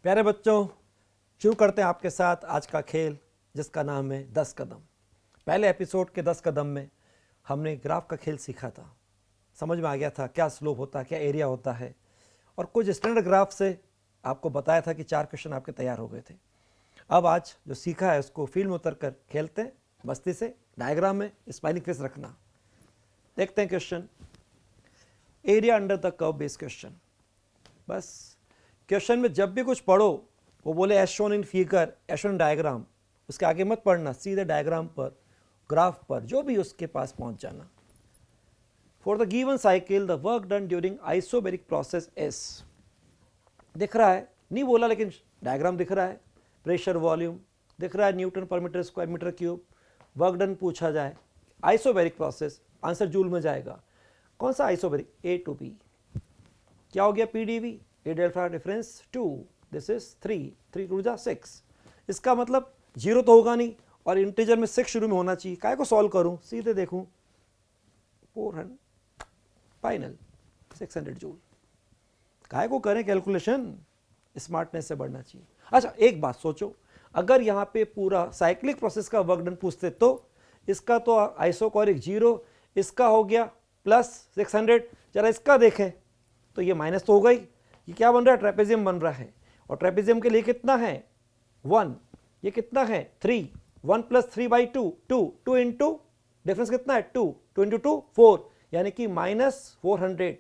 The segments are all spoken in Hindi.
प्यारे बच्चों, शुरू करते हैं आपके साथ आज का खेल जिसका नाम है 10 कदम। पहले एपिसोड के 10 कदम में हमने ग्राफ का खेल सीखा था। समझ में आ गया था क्या स्लोप होता है, क्या एरिया होता है, और कुछ स्टैंडर्ड ग्राफ से आपको बताया था कि 4 क्वेश्चन आपके तैयार हो गए थे। अब आज जो सीखा है उसको फील्ड में उतर कर खेलते हैं मस्ती से। डायग्राम में स्माइलिंग फेस रखना। देखते हैं question. Area under the curve based question. बस क्वेश्चन में जब भी कुछ पढ़ो वो बोले as shown in figure, as shown in diagram, उसके आगे मत पढ़ना, सीधे डायग्राम पर, ग्राफ पर, जो भी उसके पास पहुंच जाना। For the given cycle the work done during isobaric process S. दिख रहा है, नहीं बोला लेकिन डायग्राम दिख रहा है। प्रेशर, वॉल्यूम दिख रहा है, न्यूटन पर metre square metre cube. Work done पूछा जाए, आइसोबैरिक प्रोसेस, आंसर जूल में जाएगा। कौन सा आइसोबैरिक? A to be. क्या हो गया? PDV, a delta difference 2, this is 3, 3 टू जा 6। इसका मतलब 0 तो होगा नहीं और इंटीजर में 6 शुरू में होना चाहिए। काय को सॉल्व करूं? सीधे देखूं 400 फाइनल 600 जूल। काय को करें कैलकुलेशन? स्मार्टनेस से बढ़ना चाहिए। अच्छा एक बात सोचो, अगर यहाँ पे पूरा साइक्लिक प्रोसेस का वर्क डन पूछते तो इसका तो आइसोकोरिक 0, इसका हो गया प्लस 600। जरा इसका देखें तो ये माइनस तो होगा ही। ये क्या बन रहा है? ट्रेपेजियम बन रहा है, और ट्रेपेजियम के लिए कितना है? 1। ये कितना है? 3। 1 प्लस 3/2, 2 इंटू डिफरेंस कितना है? 2, 2 इंटू 2 4, यानी कि -400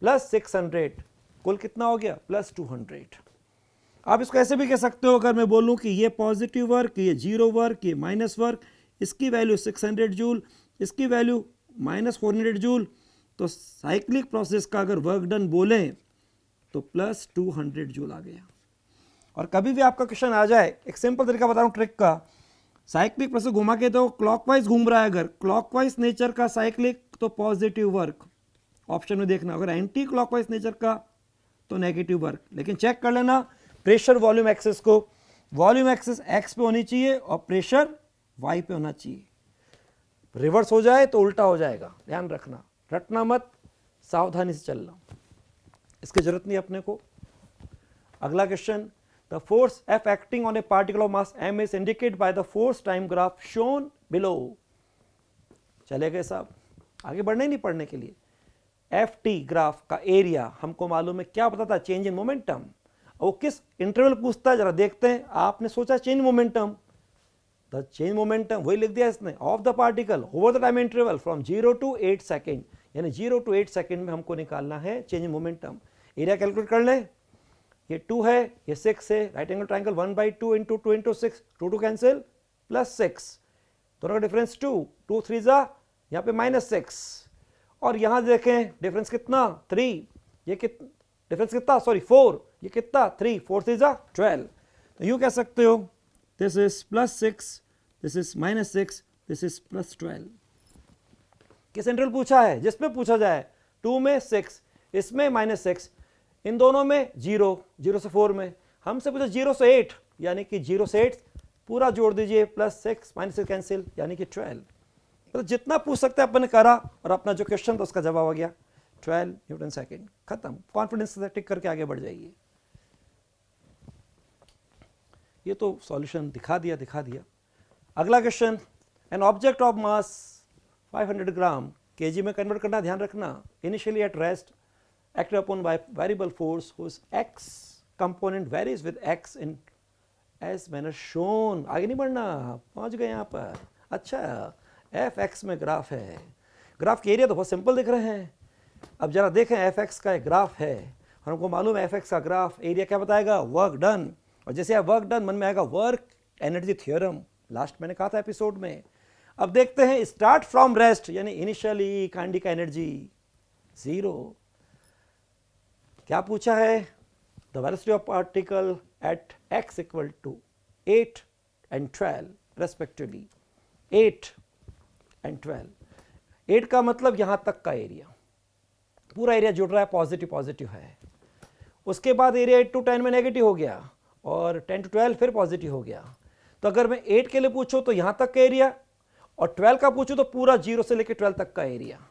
प्लस 600, कुल कितना हो गया? प्लस 200। आप इसको ऐसे भी कह सकते हो, अगर मैं बोलूं कि ये पॉजिटिव वर्क, ये 0 वर्क, ये माइनस वर्क, इसकी वैल्यू 600 जूल, इसकी वैल्यू -400 जूल, तो साइक्लिक प्रोसेस का अगर वर्क डन बोले तो प्लस 200 जूल आ गया। और कभी भी आपका क्वेश्चन आ जाए, एक सिंपल तरीका बता रहा हूँ ट्रिक का। साइक्लिक प्रोसेस घुमा के तो क्लॉकवाइज घूम रहा है, अगर क्लॉकवाइज नेचर का साइक्लिक तो पॉजिटिव वर्क, ऑप्शन में देखना। अगर एंटी क्लॉकवाइज नेचर का तो नेगेटिव वर्क। लेकिन चेक कर लेना प्रेशर वॉल्यूम एक्सिस को, वॉल्यूम एक्सिस एक्स पे होनी चाहिए और प्रेशर वाई पे होना चाहिए। रिवर्स हो जाए तो उल्टा हो जाएगा, ध्यान रखना, रटना मत, सावधानी से चलना, इसकी जरूरत नहीं अपने को। अगला question, the force F acting on A particle of mass m is indicate by the force time graph shown below. चले गए साहब, आगे बढ़ने ही नहीं पढ़ने के लिए। FT ग्राफ का एरिया हमको मालूम है, क्या बताता है? Change in momentum. वो किस इंटरवल पूछता है, जरा देखते हैं। आपने सोचा change momentum, the change momentum वही लिख दिया इसने, of the particle over the time interval from 0 to 8 second, यानी 0 to 8 सेकेंड में हमको निकालना है चेंज मोमेंटम। एरिया कैलकुलेट कर लें। ये 2 है, ये 6 है, right angle triangle 1/2 into 2 into 6, 2 cancel, plus 6, दोनों का डिफरेंस 2, 2 3 जा, यहाँ पे -6, और यहाँ देखें डिफरेंस कितना? 3, ये डिफरेंस कितना? सॉरी 4, ये कितना? 3, 4 3 जा 12। तो यूँ कह सकते हो this is +6, this is -6, this is +12। किस इंटरवल पूछा है? जिसमें पूछा जाए 2 में 6, इसमें -6, इन दोनों में 0, 0 से 4 में। हमसे पूछा 0 से 8, यानी कि 0 से 8 पूरा जोड़ दीजिए, +6 -6 कैंसिल, यानी कि 12। तो जितना पूछ सकते हैं अपन ने करा, और अपना जो क्वेश्चन था उसका जवाब आ गया 12 न्यूटन सेकेंड। खत्म। कॉन्फिडेंस से टिक करके आगे बढ़ जाइए। ये तो सॉल्यूशन दिखा दिया। अगला question, an object of mass 500 gram KG में कन्वर्ट करना, ध्यान रखना। Initially at rest, acted upon by variable force whose x component varies with x in as manner shown। आगे नहीं बढ़ना, पहुंच गए यहाँ पर। अच्छा, fx में ग्राफ है, ग्राफ के एरिया तो बहुत सिंपल दिख रहे हैं। अब जरा देखें, fx का एक ग्राफ है और हमको मालूम है fx का ग्राफ एरिया क्या बताएगा? Work done. और जैसे आप वर्क डन, मन में आएगा वर्क एनर्जी थ्योरम, लास्ट मैंने कहा था एपिसोड में। अब देखते हैं, स्टार्ट फ्रॉम रेस्ट, यानी इनिशियली काइनेटिक एनर्जी 0। क्या पूछा है? The velocity of particle at x equal to 8 and 12 respectively. 8 and 12, 8 का मतलब यहां तक का एरिया, पूरा एरिया जुड़ रहा है, पॉजिटिव है। उसके बाद एरिया 8 to 10 में नेगेटिव हो गया, और 10 to 12 फिर पॉजिटिव हो गया। तो अगर मैं 8 के लिए पूछूं तो यहां तक का एरिया, और 12 का पूछूं तो पूरा 0 से लेकर 12 तक का एरिया।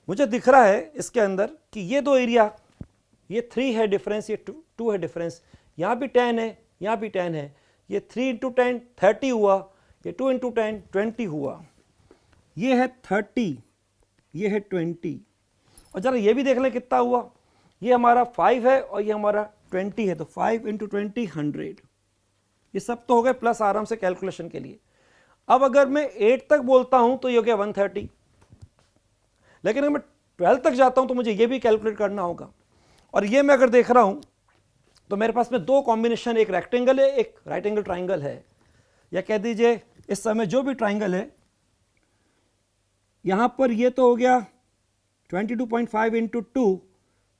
मुझे दिख रहा है इसके अंदर कि ये दो एरिया, ये 3 है डिफरेंस, ये 2 है डिफरेंस, यहाँ भी 10 है, यहाँ भी 10 है, ये 3 इंटू 10 30 हुआ, ये 2 इंटू 10 20 हुआ, ये है 30, ये है 20, और जरा ये भी देख लें कितना हुआ, ये हमारा 5 है और ये हमारा 20 है, तो 5 इंटू 20 100, ये सब तो हो गए प्लस आराम से कैलकुलेशन के लिए। अब अगर मैं 8 तक बोलता हूं तो ये हो गया 130, लेकिन अगर मैं 12 तक जाता हूं तो मुझे ये भी कैलकुलेट करना होगा, और ये मैं अगर देख रहा हूं तो मेरे पास में 2 कॉम्बिनेशन, एक रेक्टेंगल है, एक राइट एंगल ट्राइंगल है, या कह दीजिए इस समय जो भी ट्राइंगल है, यहां पर ये तो हो गया 22.5 इंटू 2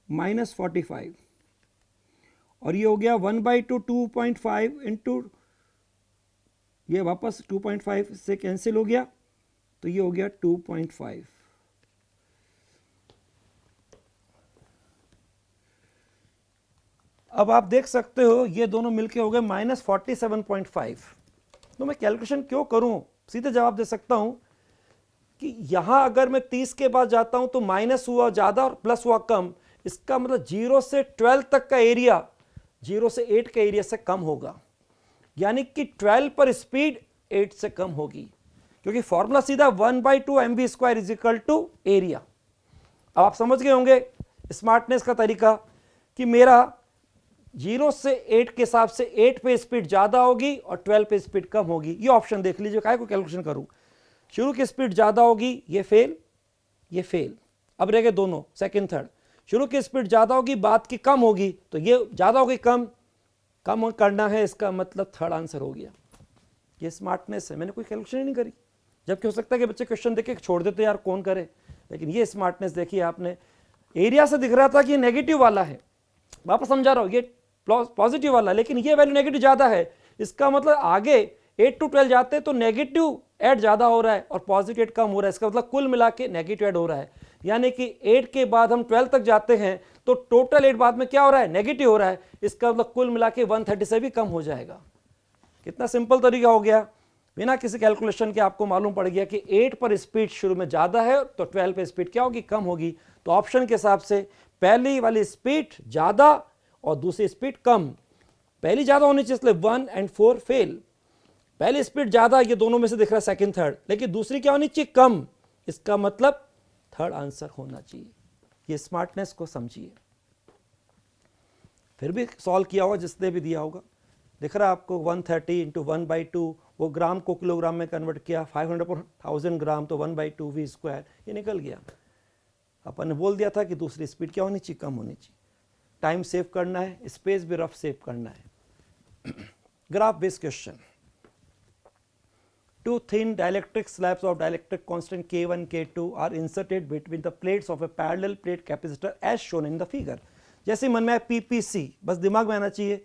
माइनस 45, और ये हो गया 1/2 2.5 इंटू, ये वापस 2.5 से कैंसिल हो गया, तो ये हो गया 2.5। अब आप देख सकते हो ये दोनों मिलके हो गए माइनस 47.5। तो मैं कैलकुलेशन क्यों करूं, सीधे जवाब दे सकता हूं कि यहां अगर मैं 30 के बाद जाता हूं तो माइनस हुआ ज्यादा और प्लस हुआ कम, इसका मतलब 0 से 12 तक का एरिया 0 से 8 के एरिया से कम होगा, यानी कि 12 पर स्पीड 8 से कम होगी, क्योंकि फॉर्मूला सीधा 1/2 mv² is equal to area. अब आप समझ गए होंगे स्मार्टनेस का तरीका कि मेरा 0 से 8 के हिसाब से 8 पे स्पीड ज्यादा होगी और 12 पे स्पीड कम होगी। ये ऑप्शन देख लीजिए, काय को कैलकुलेशन करूं, शुरू की स्पीड ज्यादा होगी, ये फेल, ये फेल, अब रह गए दोनों सेकंड थर्ड, शुरू की स्पीड ज्यादा होगी, बाद की कम होगी, तो ये ज्यादा होगी, कम कम करना है, इसका मतलब थर्ड आंसर हो गया। ये स्मार्टनेस है, मैंने कोई कैलकुलेशन ही नहीं करी, जबकि हो सकता है कि बच्चे क्वेश्चन देख के छोड़ देते यार कौन करे, लेकिन ये स्मार्टनेस देखिए आपने, एरिया से दिख रहा था कि ये नेगेटिव वाला है, वापस समझा रहा हूं, ये पॉजिटिव वाला, लेकिन ये वैल्यू नेगेटिव ज्यादा है, इसका मतलब आगे 8 to 12 जाते तो नेगेटिव ऐड ज्यादा हो रहा है और पॉजिटिव ऐड कम हो रहा है, इसका मतलब कुल मिला के नेगेटिव ऐड हो रहा है, यानी कि 8 के बाद हम 12 तक जाते हैं तो टोटल 8 बाद में क्या हो रहा है, नेगेटिव हो रहा है, इसका मतलब कुल मिला के 130 से भी कम हो जाएगा। कितना सिंपल तरीका हो गया, बिना किसी कैलकुलेशन के आपको मालूम पड़ गया कि 8 पर स्पीड शुरू में ज्यादा है तो 12 पर स्पीड क्या होगी, कम होगी। तो ऑप्शन के हिसाब से पहली वाली स्पीड ज्यादा और दूसरी स्पीड कम, पहली ज्यादा होनी चाहिए इसलिए 1 और 4 फेल, पहली स्पीड ज्यादा, ये दोनों में से दिख रहा है सेकंड थर्ड, लेकिन दूसरी क्या होनी चाहिए, कम, इसका मतलब थर्ड आंसर होना चाहिए। ये स्मार्टनेस को समझिए। फिर भी सॉल्व किया होगा जिसने भी दिया होगा, दिख रहा है आपको 130 इंटू 1/2, वो ग्राम को किलोग्राम में कन्वर्ट किया, 500 पर 1000 ग्राम, तो 1/2 v², ये निकल गया। अपन ने बोल दिया था कि दूसरी स्पीड क्या होनी चाहिए, कम होनी चाहिए। टाइम सेव करना है, स्पेस भी रफ सेव करना है। Graph based question, 2 thin dielectric slabs of dielectric constant K1 K2 are inserted between the plates of a parallel plate capacitor as shown in the figure। जैसे मन में PPC, बस दिमाग में आना चाहिए,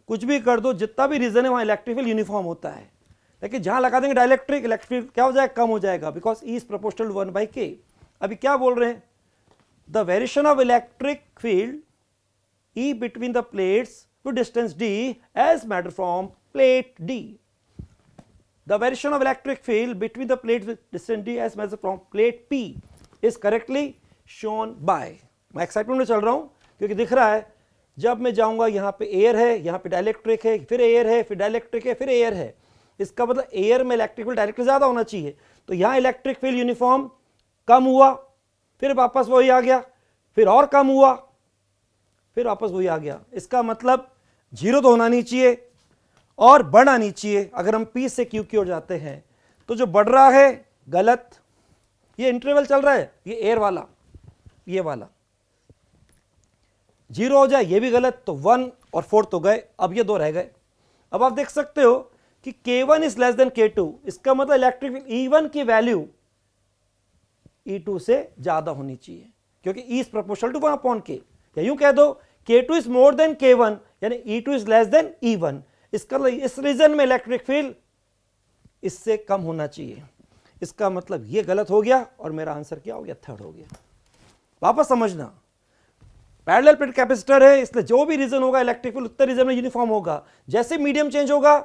कुछ भी कर दो, जितना भी रीजन है वहां इलेक्ट्रिक फील्ड यूनिफॉर्म होता है, लेकिन जहां लगा देंगे डाइलेक्ट्रिक, इलेक्ट्रिक फील्ड क्या हो जाएगा, कम हो जाएगा, because E is proportional to 1/K। अभी क्या बोल रहे हैं, the variation of electric field E between the plates to distance d as matter from plate D। The variation of electric field between the plates with distance d as measured from plate P is correctly shown by। मैं एक्साइटमेंट में चल रहा हूं क्योंकि दिख रहा है जब मैं जाऊंगा यहां पे एयर है, यहां पे डाइलेक्ट्रिक है, फिर एयर है, फिर डाइलेक्ट्रिक है, फिर एयर है, इसका मतलब एयर में इलेक्ट्रिक फील्ड डायरेक्टली ज्यादा होना चाहिए, तो यहां इलेक्ट्रिक फील्ड यूनिफॉर्म कम हुआ, फिर वापस वही आ गया, फिर और कम हुआ, फिर वापस वही आ गया, इसका मतलब 0 तो होना नहीं चाहिए और बढ़ना नहीं चाहिए। अगर हम P से Q की ओर जाते हैं तो जो बढ़ रहा है गलत, ये इंटरवल चल रहा है, ये एयर वाला, ये वाला 0 हो जाए, ये भी गलत, तो 1 और 4 तो गए, अब ये 2 रह गए। अब आप देख सकते हो कि K1 is less than K2, इसका मतलब इलेक्ट्रिक फील्ड E1 की वैल्यू E2 से ज्यादा होनी चाहिए, क्योंकि E is proportional to 1/K, या यूं कह दो K2 is more than K1 यानी E2 is less than E1, इसका इस रीजन में इलेक्ट्रिक फील्ड इससे कम होना चाहिए, इसका मतलब ये गलत हो गया और मेरा आंसर क्या हो गया, थर्ड हो गया। वापस समझना, पैरेलल प्लेट कैपेसिटर है, इसलिए जो भी रीजन होगा इलेक्ट्रिक फील्ड उतना रीजन में यूनिफॉर्म होगा। जैसे मीडियम चेंज होगा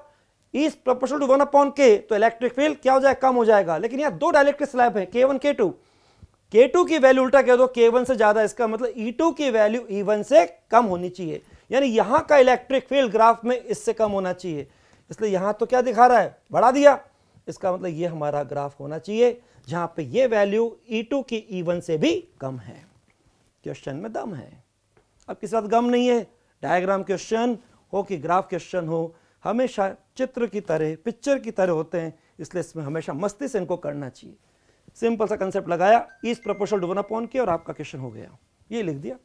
E is proportional to 1/K, तो इलेक्ट्रिक फील्ड क्या हो जाएगा, कम हो जाएगा। लेकिन यहां 2 डाइलेक्ट्रिक स्लैब है, K1 K2, K2 की वैल्यू उल्टा कह दो K1 से ज्यादा, इसका मतलब E2 की वैल्यू E1 से कम होनी चाहिए, यानी यहां का इलेक्ट्रिक फील्ड ग्राफ में इससे कम होना चाहिए, इसलिए यहां तो क्या दिखा रहा है, बढ़ा दिया। इसका मतलब ये हमारा ग्राफ होना चाहिए जहां पे ये वैल्यू E2 की E1 से भी कम है। क्वेश्चन में दम है। अब किसी बात गम नहीं है, डायग्राम क्वेश्चन हो कि ग्राफ क्वेश्चन हो, हमेशा चित्र की तरह, पिक्चर की तरह होते हैं, इसलिए इसमें हमेशा मस्ती से इनको करना चाहिए। सिंपल सा कंसेप्ट लगाया, इज प्रोपोर्शनल टू 1 के, और आपका क्वेश्चन हो गया, ये लिख दिया।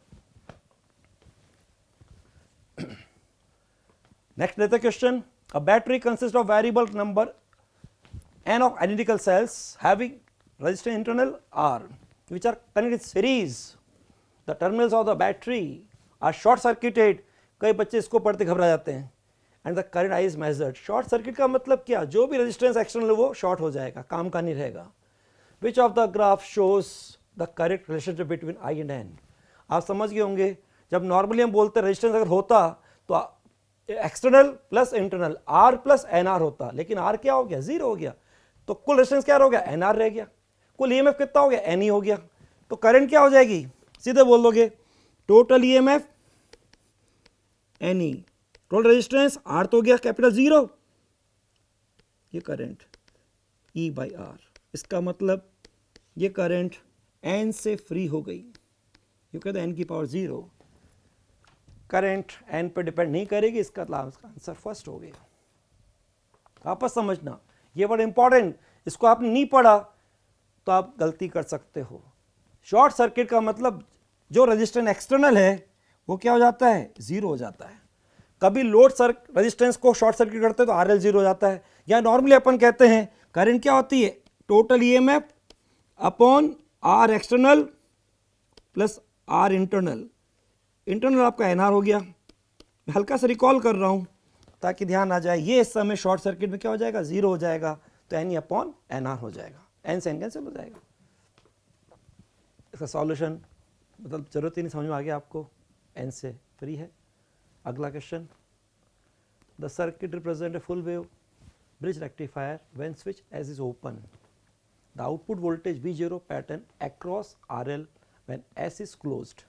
नेक्स्ट लेते question, a battery consist of variable number n of identical cells having resistance internal R which are connected in series. The terminals of the battery are short circuited. कई बच्चे इसको पढ़ते घबरा जाते हैं। And the current I is measured. Short circuit का मतलब क्या, जो भी रेजिस्टेंस एक्सटर्नल है वो शॉर्ट हो जाएगा, काम का नहीं रहेगा। Which of the graph shows the correct relationship between I and N। आप समझ गए होंगे, जब नॉर्मली हम बोलते हैं रेजिस्टेंस अगर होता तो external plus internal R plus NR होता, लेकिन R क्या हो गया, 0 हो गया, तो कुल रेजिस्टेंस क्या हो गया, NR रह गया। कुल EMF कितना हो गया, NE हो गया। तो करंट क्या हो जाएगी, सीधे बोल दोगे total EMF NE, total resistance R तो हो गया कैपिटल 0, ये करंट E बाई R। इसका मतलब ये करंट N से फ्री हो गई, ये कहते हैं N की पावर 0, करंट N पे डिपेंड नहीं करेगी, इसका आंसर फर्स्ट हो गया। वापस समझना, ये बड़ा इंपॉर्टेंट, इसको आपने नहीं पढ़ा तो आप गलती कर सकते हो। शॉर्ट सर्किट का मतलब जो रेजिस्टेंस एक्सटर्नल है वो क्या हो जाता है, 0 हो जाता है। कभी लोड रेजिस्टेंस को शॉर्ट सर्किट करते हैं तो RL 0 हो जाता है। या नॉर्मली अपन कहते हैं करंट क्या होती है, total EMF upon R external plus R internal. Internal आपका NR हो गया। मैं हल्का सा रिकॉल कर रहा हूँ ताकि ध्यान आ जाए, ये इस समय शॉर्ट सर्किट में क्या हो जाएगा, 0 हो जाएगा, तो NE अपॉन NR हो जाएगा, N से N कैंसिल हो जाएगा। इसका सॉल्यूशन मतलब जरूरत ही नहीं, समझ में आ गया आपको, N से फ्री है। अगला question, the circuit represent a full wave bridge rectifier when switch as is open, the output voltage V0 pattern across RL when S is closed.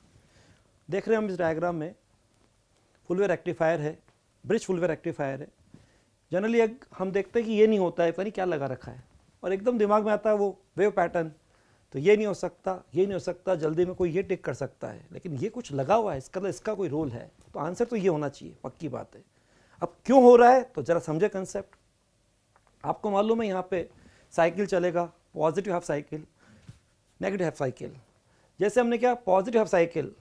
देख रहे हैं हम इस डायग्राम में, फुल वेव रेक्टिफायर है, ब्रिज फुल वेव रेक्टिफायर है। जनरली हम देखते हैं कि ये नहीं होता है, पता नहीं क्या लगा रखा है, और एकदम दिमाग में आता है वो वेव पैटर्न, तो ये नहीं हो सकता, ये नहीं हो सकता, जल्दी में कोई ये टिक कर सकता है, लेकिन ये कुछ लगा हुआ है, इसका इसका कोई रोल है, तो आंसर तो ये होना चाहिए, पक्की बात है। अब क्यों हो रहा है, तो जरा समझे कंसेप्ट। आपको मालूम है यहाँ पे साइकिल चलेगा, positive half cycle, negative half cycle. जैसे हमने क्या, पॉजिटिव हाफ साइकिल,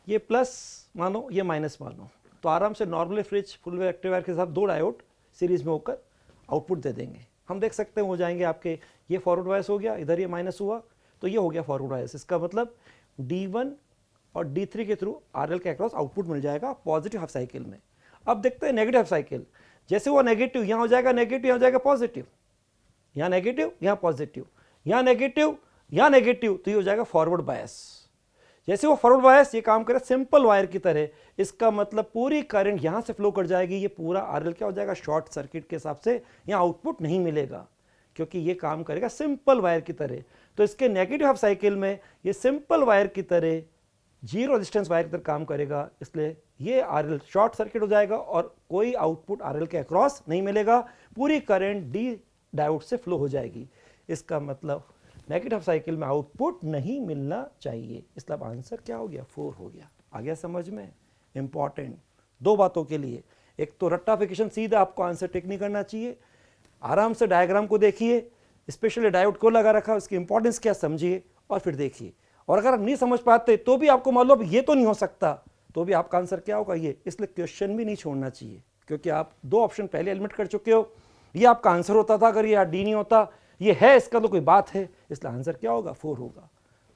ये प्लस मानो, ये माइनस मानो, तो आराम से normally fridge full wave rectifier के साथ 2 डायोड सीरीज में होकर आउटपुट दे देंगे। हम देख सकते हैं हो जाएंगे आपके, ये फॉरवर्ड वाइस हो गया, इधर ये माइनस हुआ, तो ये हो गया फॉरवर्ड वाइस। इसका मतलब D1 और D3 के थ्रू RL के अक्रॉस आउटपुट मिल जाएगा पॉजिटिव हाफ साइकिल में। अब देखते हैं नेगेटिव हाफ साइकिल, जैसे वो नेगेटिव, यहाँ हो जाएगा नेगेटिव, यहाँ हो जाएगा पॉजिटिव, यहाँ नेगेटिव, यहाँ पॉजिटिव, यहाँ नेगेटिव, यहाँ नेगेटिव, तो ये हो जाएगा फॉरवर्ड बायस। जैसे वो फॉरवर्ड बायस ये काम करे सिंपल वायर की तरह, इसका मतलब पूरी करंट यहाँ से फ्लो कर जाएगी, ये पूरा RL क्या हो जाएगा, शॉर्ट सर्किट के हिसाब से यहाँ आउटपुट नहीं मिलेगा, क्योंकि ये काम करेगा सिंपल वायर की तरह। तो इसके नेगेटिव हाफ साइकिल में ये सिंपल वायर की तरह, 0 रेजिस्टेंस वायर की तरह काम करेगा, इसलिए ये RL शॉर्ट सर्किट हो जाएगा और कोई आउटपुट RL के अक्रॉस नहीं मिलेगा, पूरी करंट D डायोड से फ्लो हो जाएगी। इसका मतलब नेगेटिव साइकिल में आउटपुट नहीं मिलना चाहिए, इसलिए अब आंसर क्या हो गया, 4 हो गया। आ गया समझ में, इंपॉर्टेंट 2 बातों के लिए, एक तो रट्टाफिकेशन सीधा आपको आंसर टिक नहीं करना चाहिए, आराम से डायग्राम को देखिए, स्पेशली डायोड को लगा रखा, उसकी इंपॉर्टेंस क्या समझिए और फिर देखिए। और अगर आप नहीं समझ पाते तो भी आपको मालूम ये तो नहीं हो सकता, तो भी आपका आंसर क्या होगा ये, इसलिए क्वेश्चन भी नहीं छोड़ना चाहिए, क्योंकि आप 2 ऑप्शन पहले एलिमिनेट कर चुके हो। ये आपका आंसर होता था अगर ये D नहीं होता, ये है, इसका तो कोई बात है, इसलिए आंसर क्या होगा, 4 होगा।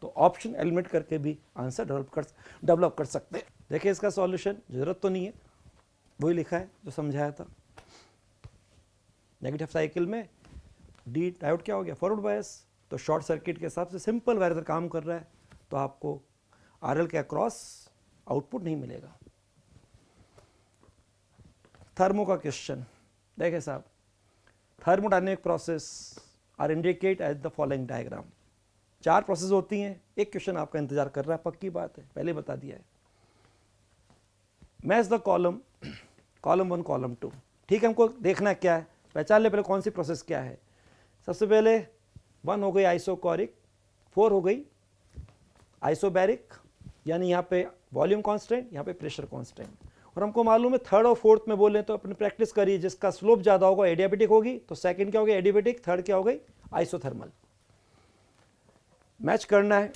तो ऑप्शन एलिमिनेट करके भी आंसर डेवलप कर सकते हैं। देखिए इसका सॉल्यूशन, जरूरत तो नहीं है, वही लिखा है जो समझाया था। नेगेटिव साइकिल में D डायोड क्या हो गया, फॉरवर्ड बायस, तो शॉर्ट सर्किट के हिसाब से सिंपल वायर काम कर रहा है, तो आपको RL के अक्रॉस आउटपुट नहीं मिलेगा। थर्मो का क्वेश्चन देखें साहब, thermodynamic process are indicate as the following diagram. 4 process होती हैं, एक क्वेश्चन आपका इंतजार कर रहा है, पक्की बात है, पहले बता दिया है। Match the column, column 1 column 2। ठीक है, हमको देखना है क्या है, पहचान ले पहले कौन सी प्रोसेस क्या है। सबसे पहले 1 हो गई आइसोकोरिक, 4 हो गई आइसोबैरिक, यानी यहाँ पे वॉल्यूम कांस्टेंट, यहाँ पे प्रेशर कांस्टेंट। और हमको मालूम है थर्ड और फोर्थ में बोले तो अपनी प्रैक्टिस करिए, जिसका स्लोप ज़्यादा होगा एडियाबेटिक होगी, तो सेकंड क्या होगी एडियाबेटिक, थर्ड क्या हो गई आइसोथर्मल। मैच करना है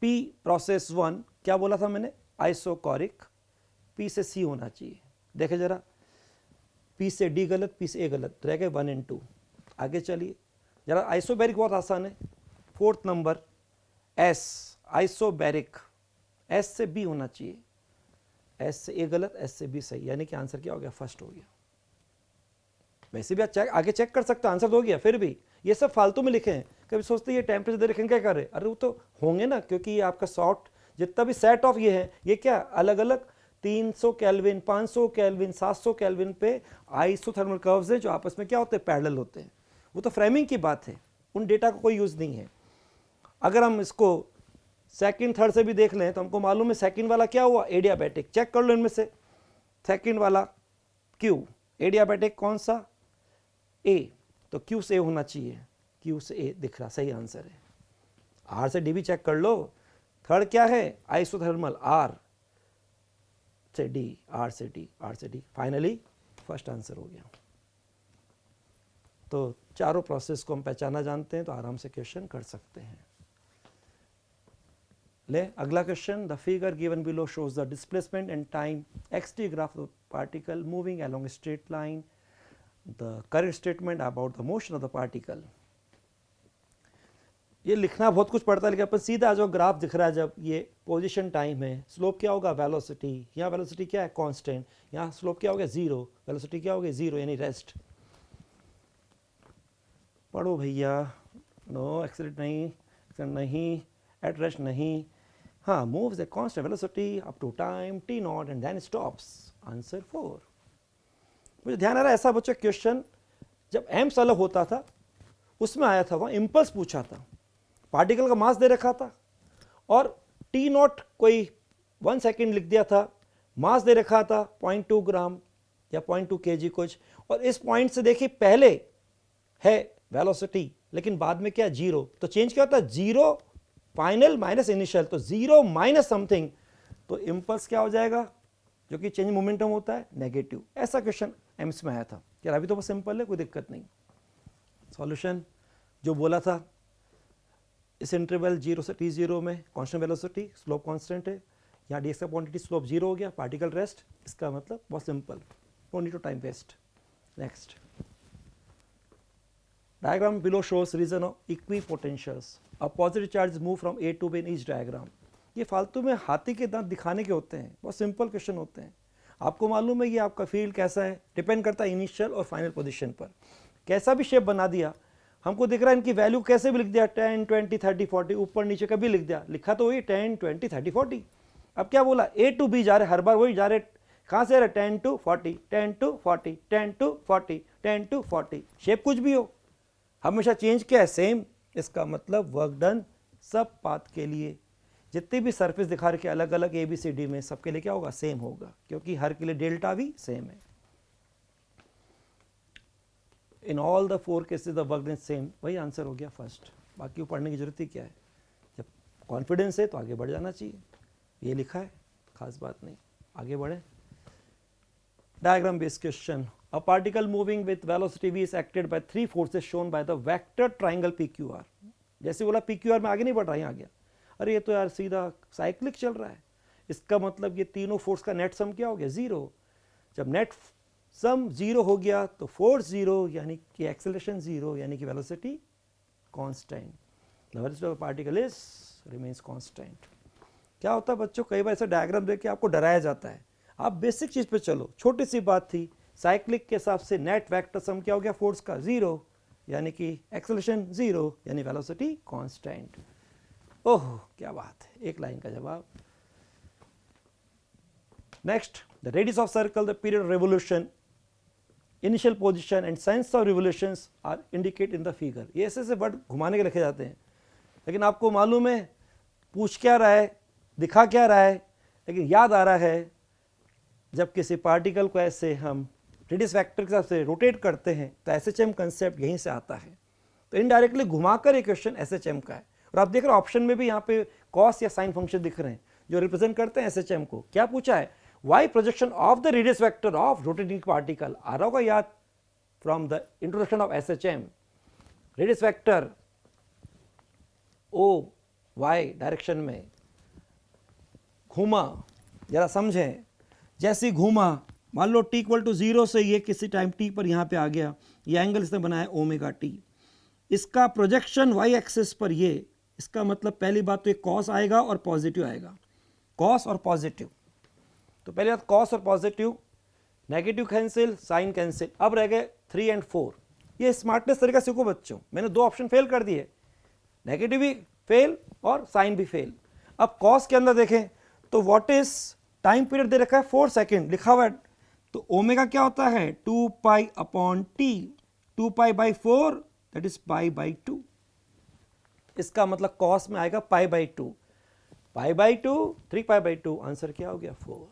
पी प्रोसेस 1, क्या बोला था मैंने आइसोकोरिक, पी से सी होना चाहिए। देखे जरा, पी से डी गलत, पी से ए गलत, रह गए 1 और 2। आगे चलिए जरा, आइसोबैरिक बहुत आसान है। Fourth number S isobaric, S से बी होना चाहिए, एस से ए गलत, एस से बी सही, यानी कि आंसर क्या हो गया फर्स्ट हो गया। वैसे भी आप चेक आगे चेक कर सकते हो, आंसर तो हो गया। फिर भी ये सब फालतू में लिखे हैं, कभी सोचते हैं ये टेम्परेचर दे रखे क्या कर रहे, अरे वो तो होंगे ना, क्योंकि ये आपका शॉर्ट जितना भी सेट ऑफ ये है, ये क्या अलग अलग 300 केल्विन, 500 केल्विन, 700 केल्विन पे आइसोथर्मल कर्व्स हैं जो आपस में क्या होते हैं पैरेलल होते हैं। वो तो फ्रेमिंग की बात है, उन डेटा का कोई यूज़ नहीं है। अगर हम इसको सेकंड थर्ड से भी देख लें तो हमको मालूम है सेकंड वाला क्या हुआ एडियाबेटिक, चेक कर लो इनमें से। सेकंड वाला क्यू, एडियाबेटिक कौन सा ए, तो क्यू से ए होना चाहिए, क्यू से ए दिख रहा, सही आंसर है। आर से डी भी चेक कर लो। थर्ड क्या है आइसोथर्मल, आर से डी, आर से डी, आर से डी, फाइनली फर्स्ट आंसर हो गया। तो चारों प्रोसेस को हम पहचाना जानते हैं तो आराम से क्वेश्चन कर सकते हैं। ले अगला question, the figure given below shows the displacement and time xt graph of particle moving along straight line, the correct statement about the motion of the particle. ये लिखना बहुत कुछ पड़ता है, लेकिन अपन सीधा जो ग्राफ दिख रहा है, जब ये पोजीशन टाइम है, स्लोप क्या होगा वेलोसिटी, यहाँ वेलोसिटी क्या है कांस्टेंट, यहाँ स्लोप क्या होगा जीरो, वेलोसिटी क्या होगी जीरो यानी रेस्ट। पढ़ो भैया, नो एक्सीलेट नहीं, एक्सीलेट नहीं, एट रेस्ट नहीं, हाँ moves at constant velocity up to time t naught and then stops, answer 4। मुझे ध्यान आ रहा है ऐसा बच्चा क्वेश्चन जब एम्स अलग होता था उसमें आया था, वहाँ इम्पल्स पूछा था, पार्टिकल का मास दे रखा था और t नॉट कोई 1 सेकेंड लिख दिया था, मास दे रखा था 0.2 ग्राम या 0.2 kg कुछ, और इस पॉइंट से देखिए पहले है वेलोसिटी लेकिन बाद में क्या जीरो, तो चेंज क्या होता है जीरो फाइनल माइनस इनिशियल, तो जीरो माइनस समथिंग, तो इम्पल्स क्या हो जाएगा जो कि चेंज मोमेंटम होता है नेगेटिव। ऐसा क्वेश्चन एम्स में आया था। यार अभी तो बहुत सिंपल है, कोई दिक्कत नहीं। सॉल्यूशन जो बोला था, इस इंटरवल 0 से t0 में कांस्टेंट वेलोसिटी, स्लोप कांस्टेंट है, यहाँ dx का क्वांटिटी स्लोप 0 हो गया, पार्टिकल रेस्ट, इसका मतलब बहुत simple, no need to time waste. Next diagram below shows region of equipotentials, a positive charge move from A to B in each diagram। ये फालतू में हाथी के दांत दिखाने के होते हैं, बहुत सिंपल क्वेश्चन होते हैं। आपको मालूम है कि आपका फील्ड कैसा है, डिपेंड करता है इनिशियल और फाइनल पोजीशन पर। कैसा भी शेप बना दिया, हमको दिख रहा है इनकी वैल्यू कैसे भी लिख दिया 10 20 30 40, ऊपर नीचे का भी लिख दिया, लिखा तो वही 10 20 30 40। अब क्या बोला A to B जा रहे, हर बार वही जा रहे, कहाँ से आ रहे 10 to 40 10 to 40 10 to 40 10 to 40, shape कुछ भी हो हमेशा चेंज क्या है सेम। इसका मतलब वर्क डन सब पाथ के लिए, जितनी भी सरफेस दिखा रखे अलग अलग ABCD में, सबके लिए क्या होगा सेम होगा, क्योंकि हर के लिए डेल्टा भी सेम है। In all the 4 cases the work done same, वही आंसर हो गया फर्स्ट। बाकी वो पढ़ने की जरूरत ही क्या है, जब कॉन्फिडेंस है तो आगे बढ़ जाना चाहिए। ये लिखा है, खास बात नहीं, आगे बढ़े। Diagram based question, a particle moving with velocity v is acted by 3 forces shown by the vector triangle PQR। जैसे बोला PQR में आगे नहीं बढ़ रहा, यहाँ आ गया, अरे ये तो यार सीधा साइक्लिक चल रहा है, इसका मतलब ये तीनों फोर्स का नेट सम क्या हो गया जीरो। जब नेट सम जीरो हो गया तो फोर्स जीरो, यानी कि एक्सेलरेशन जीरो, यानी कि velocity constant, the velocity of particle is remains constant. क्या होता है बच्चों, कई बार ऐसा डायग्राम देख के आपको डराया जाता है, आप बेसिक चीज पे चलो। छोटी सी बात थी, साइक्लिक के हिसाब से नेट वेक्टर सम क्या हो गया फोर्स का जीरो, यानी कि एक्सेलरेशन जीरो, यानी वेलोसिटी कांस्टेंट। ओह क्या बात है, एक लाइन का जवाब। Next, the radius of circle, the period of revolution, initial position and sense of revolutions are indicate in the figure. ये ऐसे वर्ड घुमाने के लिखे जाते हैं, लेकिन आपको मालूम है पूछ क्या रहा है, दिखा क्या रहा है, लेकिन याद आ रहा है जब किसी पार्टिकल को ऐसे हम रेडियस वेक्टर के हिसाब से रोटेट करते हैं तो एसएचएम कंसेप्ट यहीं से आता है। तो इनडायरेक्टली घुमाकर ये क्वेश्चन एसएचएम का है। और आप देख रहे हो ऑप्शन में भी यहाँ पे कॉस या साइन फंक्शन दिख रहे हैं जो रिप्रेजेंट करते हैं एसएचएम को। क्या पूछा है? Y projection of the radius vector of rotating particle. आ रहा होगा याद from the introduction of SHM. Radius vector O Y direction में घूमा, जरा समझें, जैसे घूमा, मान लो t इक्वल टू 0 से ये किसी टाइम t पर यहाँ पे आ गया, ये एंगल इसने बनाया ओमेगा t, इसका प्रोजेक्शन y एक्सिस पर ये, इसका मतलब पहली बात तो ये कॉस आएगा और पॉजिटिव आएगा, कॉस और पॉजिटिव। तो पहली बात कॉस और positive, negative cancel, sine cancel. अब रह गए 3 और 4। ये स्मार्टनेस तरीका सीखो बच्चों, मैंने 2 ऑप्शन फेल कर दिए, नेगेटिव भी फेल और साइन भी फेल। अब कॉस के अंदर देखें तो व्हाट इज टाइम पीरियड दे रखा है 4 सेकेंड लिखा हुआ है, तो ओमेगा क्या होता है 2 pi upon T, 2 pi by 4 that is pi by 2। इसका मतलब कॉस में आएगा pi by 2, pi by 2, 3 pi by 2, answer क्या हो गया 4।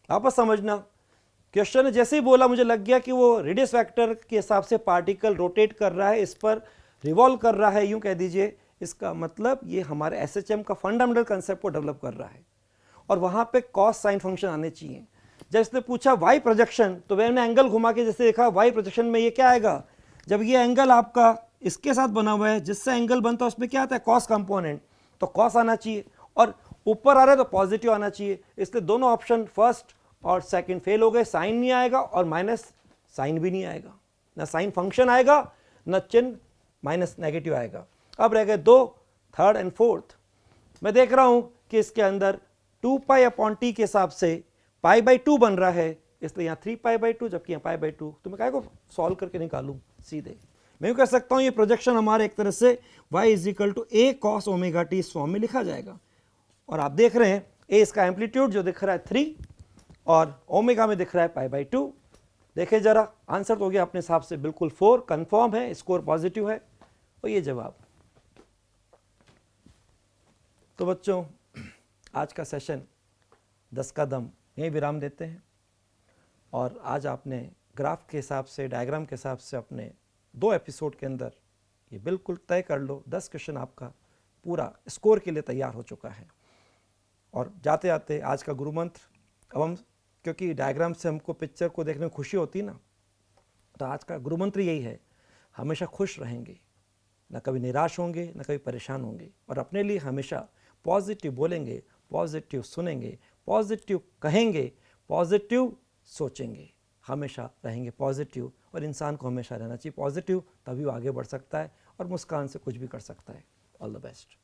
वापस समझना, क्वेश्चन ने जैसे ही बोला मुझे लग गया कि वो रेडियस वेक्टर के हिसाब से पार्टिकल रोटेट कर रहा है, इस पर रिवॉल्व कर रहा है, यूं कह दीजिए। इसका मतलब ये हमारे एसएचएम का फंडामेंटल कंसेप्ट को डेवलप कर रहा है और वहां पे कॉस साइन फंक्शन आने चाहिए। जब इसने पूछा वाई प्रोजेक्शन तो मैंने एंगल घुमा के जैसे देखा वाई प्रोजेक्शन में ये क्या आएगा, जब ये एंगल आपका इसके साथ बना हुआ है, जिससे एंगल बनता है उसमें क्या आता है कॉस कंपोनेंट, तो कॉस आना चाहिए, और ऊपर आ रहा है तो पॉजिटिव आना चाहिए। इसलिए दोनों ऑप्शन फर्स्ट और सेकंड फेल हो गए, साइन नहीं आएगा और माइनस साइन भी नहीं आएगा, ना साइन फंक्शन आएगा ना चिन्ह माइनस नेगेटिव आएगा। अब रह गए 2, थर्ड एंड फोर्थ। मैं देख रहा हूं कि इसके अंदर 2 पाई अपॉन टी के हिसाब से पाई बाई 2 बन रहा है, इसलिए यहाँ 3 पाई बाई 2 जबकि यहाँ पाई बाई 2, तो मैं क्या को सॉल्व करके निकालूँ सीधे। मैं यूँ कह सकता हूँ ये प्रोजेक्शन हमारे एक तरह से y is equal to a cos omega t इस फॉर्म में लिखा जाएगा। और आप देख रहे हैं ए इसका एम्पलीट्यूड जो दिख रहा है 3 और ओमेगा में दिख रहा है पाई बाई 2। देखें जरा, आंसर तो हो गया अपने हिसाब से बिल्कुल 4, कंफर्म है, स्कोर पॉजिटिव है और ये जवाब। तो बच्चों आज का सेशन 10 कदम यहीं विराम देते हैं। और आज आपने ग्राफ के हिसाब से, डायग्राम के हिसाब से अपने 2 एपिसोड के अंदर ये बिल्कुल तय कर लो 10 क्वेश्चन आपका पूरा स्कोर के लिए तैयार हो चुका है। और जाते जाते आज का गुरु मंत्र, अब हम क्योंकि डायग्राम से हमको पिक्चर को देखने में खुशी होती है ना, तो आज का गुरु मंत्र यही है, हमेशा खुश रहेंगे, ना कभी निराश होंगे ना कभी परेशान होंगे, और अपने लिए हमेशा पॉजिटिव बोलेंगे, पॉजिटिव सुनेंगे, पॉजिटिव कहेंगे, पॉजिटिव सोचेंगे, हमेशा रहेंगे पॉजिटिव। और इंसान को हमेशा रहना चाहिए पॉजिटिव, तभी वो आगे बढ़ सकता है और मुस्कान से कुछ भी कर सकता है। All the best.